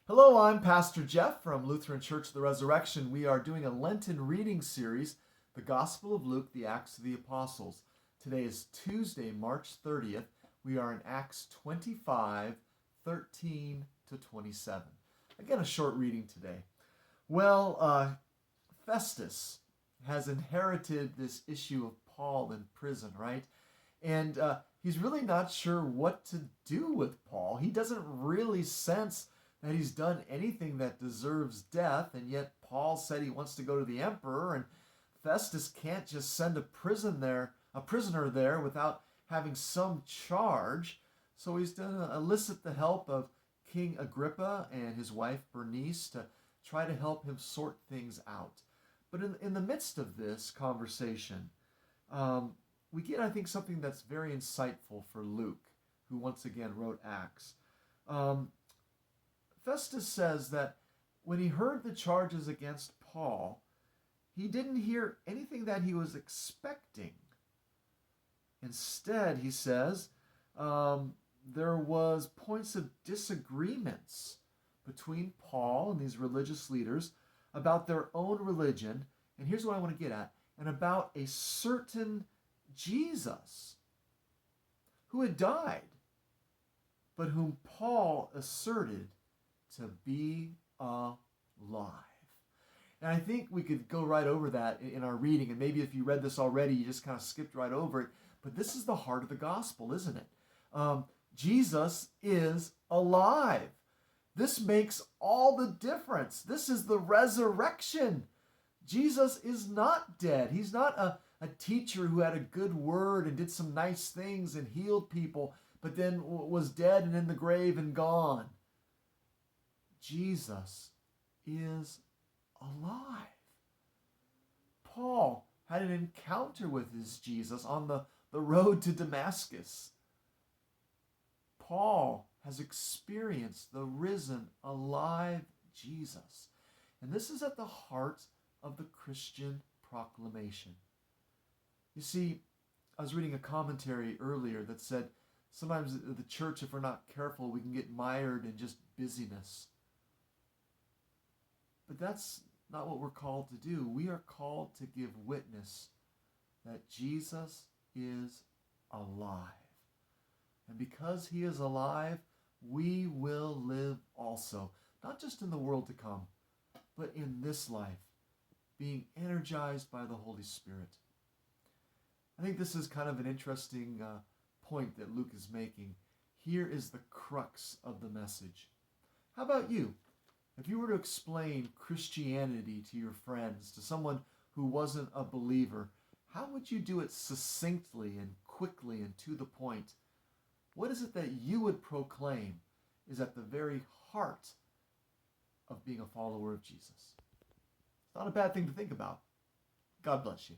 Hello, I'm Pastor Jeff from Lutheran Church of the Resurrection. We are doing a Lenten reading series, the Gospel of Luke, the Acts of the Apostles. Today is Tuesday, March 30th. We are in Acts 25, 13 to 27. Again, a short reading today. Festus has inherited this issue of Paul in prison, right? And he's really not sure what to do with Paul. He doesn't really sense that he's done anything that deserves death, and yet Paul said he wants to go to the emperor, and Festus can't just send a prisoner there without having some charge. So he's going to elicit the help of King Agrippa and his wife Bernice to try to help him sort things out. But in the midst of this conversation, we get, I think, something that's very insightful for Luke, who once again wrote Acts. Festus says that when he heard the charges against Paul, he didn't hear anything that he was expecting. Instead, he says, there was points of disagreements between Paul and these religious leaders about their own religion, and here's what I want to get at, and about a certain Jesus who had died, but whom Paul asserted to be alive. And I think we could go right over that in our reading, and maybe if you read this already, you just kind of skipped right over it, but this is the heart of the gospel, isn't it? Jesus is alive. This makes all the difference. This is the resurrection. Jesus is not dead. He's not a teacher who had a good word and did some nice things and healed people, but then was dead and in the grave and gone. Jesus is alive. Paul had an encounter with this Jesus on the road to Damascus. Paul has experienced the risen, alive Jesus. And this is at the heart of the Christian proclamation. You see, I was reading a commentary earlier that said sometimes the church, if we're not careful, we can get mired in just busyness. But that's not what we're called to do. We are called to give witness that Jesus is alive. And because he is alive, we will live also, not just in the world to come, but in this life, being energized by the Holy Spirit. I think this is kind of an interesting point that Luke is making. Here is the crux of the message. How about you? If you were to explain Christianity to your friends, to someone who wasn't a believer, how would you do it succinctly and quickly and to the point? What is it that you would proclaim is at the very heart of being a follower of Jesus? It's not a bad thing to think about. God bless you.